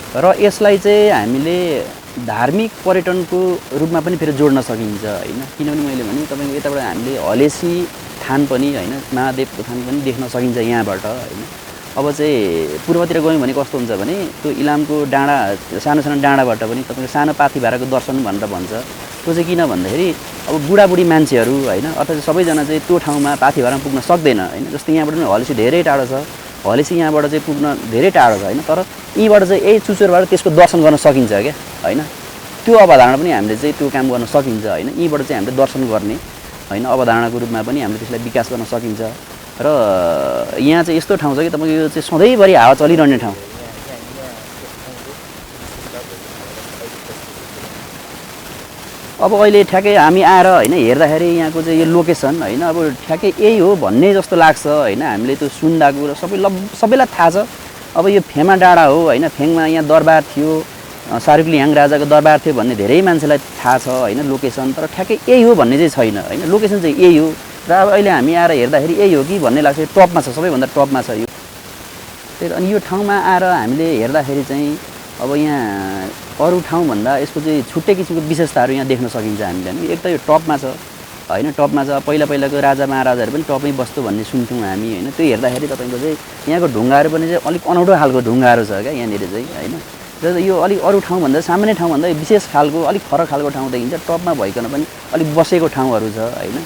र यसलाई चाहिँ हामीले धार्मिक पर्यटनको रूपमा पनि फेरि जोड्न सकिन्छ हैन। किनभने मैले भने तपाईको यताबाट हामीले हलेसी थान पनि हैन महादेवको थान पनि देख्न सकिन्छ यहाँबाट हैन। अब चाहिँ पूर्वतिर गयौँ भने कस्तो हुन्छ भने त्यो इलामको डाँडा सानो सानो डाँडाबाट पनि तपाईको सानो पाथी भाराको दर्शन भनेर भन्छ। त्यो चाहिँ किन भन्दाखेरि अब बुढाबुढी मान्छेहरू हैन अथवा सबैजना चाहिँ त्यो ठाउँमा पाथी भारामा पुग्न सक्दैन हैन। जस्तै यहाँबाट पनि हलेसी धेरै टाढो छ, हलेसी यहाँबाट चाहिँ पुग्न धेरै टाढो छ हैन। तर यहीँबाट चाहिँ यही चुचुरबाट त्यसको दर्शन गर्न सकिन्छ क्या हैन। त्यो अवधारणा पनि हामीले चाहिँ त्यो काम गर्न सकिन्छ हैन। यहीँबाट चाहिँ हामीले दर्शन गर्ने हैन अवधारणाको रूपमा पनि हामीले त्यसलाई विकास गर्न सकिन्छ। र यहाँ चाहिँ यस्तो ठाउँ छ कि तपाईको यो चाहिँ सधैँभरि हावा चलिरहने ठाउँ। अब अहिले ठ्याक्कै हामी आएर हैन हेर्दाखेरि यहाँको चाहिँ यो लोकेसन हैन अब ठ्याक्कै यही हो भन्ने जस्तो लाग्छ हैन। हामीले त्यो सुन्दाको र सबैलाई थाहा छ। अब यो फेमा डाँडा हो हैन। फेङमा यहाँ दरबार थियो, शाहरुख लिहाङ राजाको दरबार थियो भन्ने धेरै मान्छेलाई थाहा छ हैन लोकेसन। तर ठ्याक्कै यही हो भन्ने चाहिँ छैन हैन। लोकेसन चाहिँ यही हो र अब अहिले हामी आएर हेर्दाखेरि यही हो कि भन्ने लाग्छ। टपमा छ, सबैभन्दा टपमा छ यो। त्यही अनि यो ठाउँमा आएर हामीले हेर्दाखेरि चाहिँ अब यहाँ अरू ठाउँभन्दा यसको चाहिँ छुट्टै किसिमको विशेषताहरू यहाँ देख्न सकिन्छ हामीले हैन। एक त यो टपमा छ हैन। टपमा छ पहिलाको राजा महाराजाहरू पनि टपमै बस्दो भन्ने सुन्थ्यौँ हामी हैन। त्यो हेर्दाखेरि तपाईँको चाहिँ यहाँको ढुङ्गाहरू पनि चाहिँ अलिक अनौठो खालको ढुङ्गाहरू छ क्या यहाँनिर चाहिँ हैन। र यो अलिक अरू ठाउँभन्दा सामान्य ठाउँभन्दा विशेष खालको अलिक फरक खालको ठाउँ देखिन्छ। टपमा भइकन पनि अलिक बसेको ठाउँहरू छ हैन।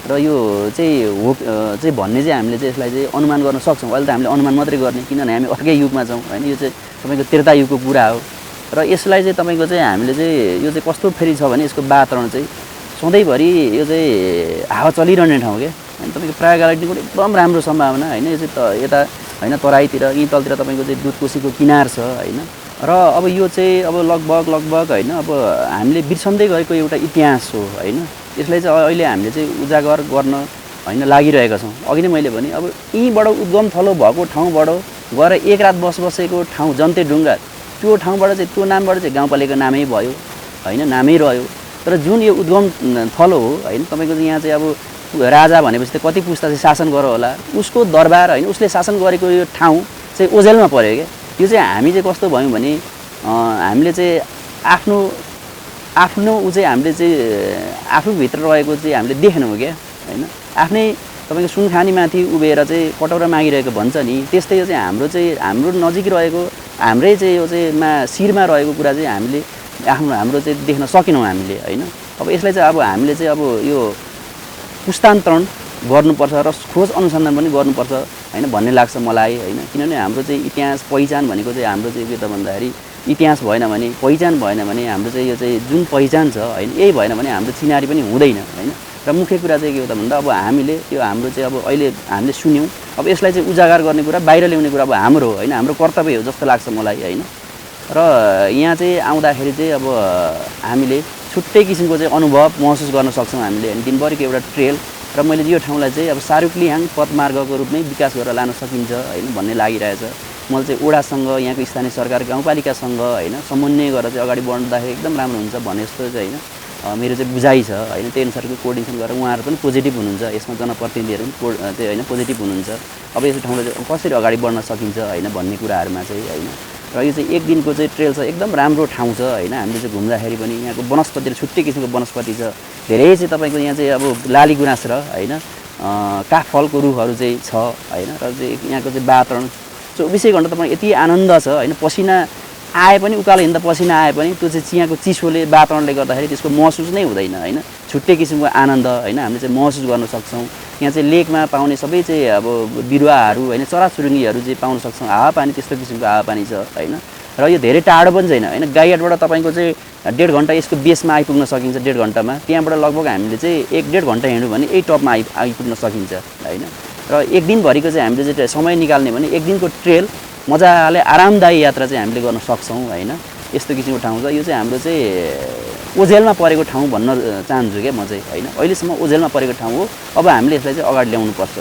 र यो चाहिँ हो चाहिँ भन्ने चाहिँ हामीले चाहिँ यसलाई चाहिँ अनुमान गर्न सक्छौँ। अहिले त हामीले अनुमान मात्रै गर्ने किनभने हामी अर्कै युगमा छौँ हैन। यो चाहिँ तपाईँको त्रेता युगको कुरा हो। र यसलाई चाहिँ तपाईँको चाहिँ हामीले चाहिँ यो चाहिँ कस्तो फेरि छ भने यसको वातावरण चाहिँ सधैँभरि यो चाहिँ हावा चलिरहने ठाउँ क्या हैन। तपाईँको प्रायःको एकदम राम्रो सम्भावना हैन। यो चाहिँ यता हैन तराईतिर इतलतिर तपाईँको चाहिँ दुधकोशीको किनार छ हैन। र अब यो चाहिँ अब लगभग हैन अब हामीले बिर्सँदै गएको एउटा इतिहास हो हैन। यसलाई चाहिँ अहिले हामीले चाहिँ उजागर गर्न हैन लागिरहेका छौँ। अघि नै मैले भने अब यहीँबाट उद्गम थलो भएको ठाउँबाट गएर एक रात बसेको ठाउँ जन्ते ढुङ्गा त्यो ठाउँबाट चाहिँ त्यो नामबाट चाहिँ गाउँपालिका नामै भयो हैन, नामै रह्यो। तर जुन यो उद्गम थलो हो हैन तपाईँको यहाँ चाहिँ अब राजा भनेपछि त कति पुस्ता चाहिँ शासन गर होला। उसको दरबार हैन उसले शासन गरेको यो ठाउँ चाहिँ ओझेलमा पर्यो क्या। यो चाहिँ हामी चाहिँ कस्तो भयौँ भने हामीले चाहिँ आफ्नो ऊ चाहिँ हामीले चाहिँ आफूभित्र रहेको चाहिँ हामीले देखेनौँ क्या हैन। आफ्नै तपाईँको सुनखानीमाथि उभिएर चाहिँ कटौरा मागिरहेको भन्छ नि त्यस्तै यो चाहिँ हाम्रो नजिक रहेको हाम्रै चाहिँ यो चाहिँ शिरमा रहेको कुरा चाहिँ हामीले हाम्रो चाहिँ देख्न सकेनौँ हामीले हैन। अब यसलाई चाहिँ अब हामीले चाहिँ अब यो पुस्तान्तरण गर्नुपर्छ र खोज अनुसन्धान पनि गर्नुपर्छ हैन भन्ने लाग्छ मलाई हैन। किनभने हाम्रो चाहिँ इतिहास पहिचान भनेको चाहिँ हाम्रो चाहिँ के त भन्दाखेरि इतिहास भएन भने पहिचान भएन भने हाम्रो चाहिँ यो चाहिँ जुन पहिचान छ हैन यही भएन भने हाम्रो चिनारी पनि हुँदैन हैन। र मुख्य कुरा चाहिँ के हो त भन्दा अब हामीले यो हाम्रो चाहिँ अब अहिले हामीले सुन्यौँ अब यसलाई चाहिँ उजागर गर्ने कुरा बाहिर ल्याउने कुरा अब हाम्रो हो हैन, हाम्रो कर्तव्य हो जस्तो लाग्छ मलाई हैन। र यहाँ चाहिँ आउँदाखेरि चाहिँ अब हामीले छुट्टै किसिमको चाहिँ अनुभव महसुस गर्न सक्छौँ हामीले हैन। दिनभरिको एउटा ट्रेल र मैले यो ठाउँलाई चाहिँ अब शाहरुख लिहाङ पदमार्गको रूपमै विकास गरेर लान सकिन्छ हैन भन्ने लागिरहेछ। मैले चाहिँ ओडासँग यहाँको स्थानीय सरकार गाउँपालिकासँग हैन समन्वय गरेर चाहिँ अगाडि बढ्दाखेरि एकदम राम्रो हुन्छ भने जस्तो चाहिँ हैन मेरो चाहिँ बुझाइ छ हैन। त्यही अनुसारको कोर्डिनेसन गरेर उहाँहरू पनि पोजिटिभ हुनुहुन्छ, यसमा जनप्रतिनिधिहरू पनि चाहिँ हैन पोजिटिभ हुनुहुन्छ। अब यस्तो ठाउँलाई चाहिँ कसरी अगाडि बढ्न सकिन्छ हैन भन्ने कुराहरूमा चाहिँ हैन। र यो चाहिँ एक दिनको चाहिँ ट्रेल छ, एकदम राम्रो ठाउँ छ हैन। हामीले चाहिँ घुम्दाखेरि पनि यहाँको वनस्पतिहरू छुट्टै किसिमको वनस्पति छ, धेरै चाहिँ तपाईँको यहाँ चाहिँ अब लाली गुराँस र हैन काठफलको रुखहरू चाहिँ छ हैन। र चाहिँ यहाँको चाहिँ वातावरण 24 घण्टा तपाईँ यति आनन्द छ हैन। पसिना आए पनि उकालो हिँड्दा पसिना आए पनि त्यो चाहिँ चियाको चिसोले वातावरणले गर्दाखेरि त्यसको महसुस नै हुँदैन हैन। छुट्टै किसिमको आनन्द हैन हामीले चाहिँ महसुस गर्न सक्छौँ। यहाँ चाहिँ लेकमा पाउने सबै चाहिँ अब बिरुवाहरू हैन चराचुरुङ्गीहरू चाहिँ पाउन सक्छौँ। हावापानी त्यस्तो किसिमको हावापानी छ हैन। र यो धेरै टाढो पनि छैन हैन। गाईघाटबाट तपाईँको चाहिँ 1.5 घन्टा यसको बेसमा आइपुग्न सकिन्छ 1.5 घन्टामा। त्यहाँबाट लगभग हामीले चाहिँ 1-1.5 घन्टा हिँड्यौँ भने यही टपमा आइपुग्न सकिन्छ हैन। र एक दिनभरिको चाहिँ हामीले चाहिँ समय निकाल्ने भने एक दिनको ट्रेल मजाले आरामदायी यात्रा चाहिँ हामीले गर्न सक्छौँ हैन। यस्तो किसिमको ठाउँ छ। यो चाहिँ हाम्रो चाहिँ ओझेलमा परेको ठाउँ भन्न चाहन्छु क्या म चाहिँ हैन। अहिलेसम्म ओझेलमा परेको ठाउँ हो। अब हामीले यसलाई चाहिँ अगाडि ल्याउनुपर्छ।